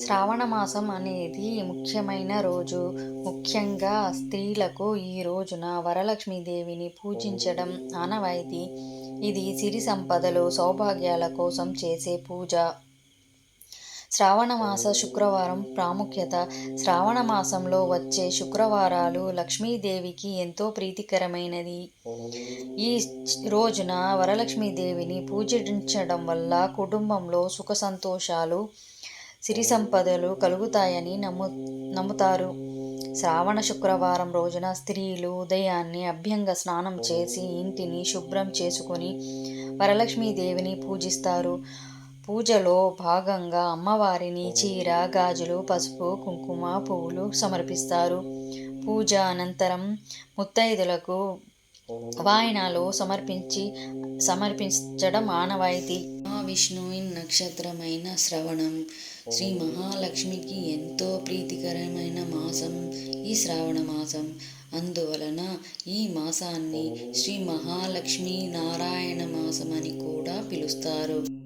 శ్రావణ మాసం అనేది ముఖ్యమైన రోజు. ముఖ్యంగా స్త్రీలకు ఈ రోజున వరలక్ష్మీదేవిని పూజించడం ఆనవాయితీ. ఇది సిరి సంపదలు, సౌభాగ్యాల కోసం చేసే పూజ. శ్రావణమాస శుక్రవారం ప్రాముఖ్యత. శ్రావణ మాసంలో వచ్చే శుక్రవారాలు లక్ష్మీదేవికి ఎంతో ప్రీతికరమైనది. ఈ రోజున వరలక్ష్మీదేవిని పూజించడం వల్ల కుటుంబంలో సుఖ సంతోషాలు, సిరి సంపదలు కలుగుతాయని నమ్ముతారు. శ్రావణ శుక్రవారం రోజున స్త్రీలు ఉదయాన్నే అభ్యంగ స్నానం చేసి ఇంటిని శుభ్రం చేసుకుని వరలక్ష్మీదేవిని పూజిస్తారు. పూజలో భాగంగా అమ్మవారిని చీర, గాజులు, పసుపు, కుంకుమ, పువ్వులు సమర్పిస్తారు. పూజ అనంతరం ముత్తైదులకు వాయినాలు సమర్పించడం ఆనవాయితీ. మహావిష్ణువు నక్షత్రమైన శ్రవణం శ్రీ మహాలక్ష్మికి ఎంతో ప్రీతికరమైన మాసం ఈ శ్రావణ మాసం. అందువలన ఈ మాసాన్ని శ్రీ మహాలక్ష్మీ నారాయణ మాసం అని కూడా పిలుస్తారు.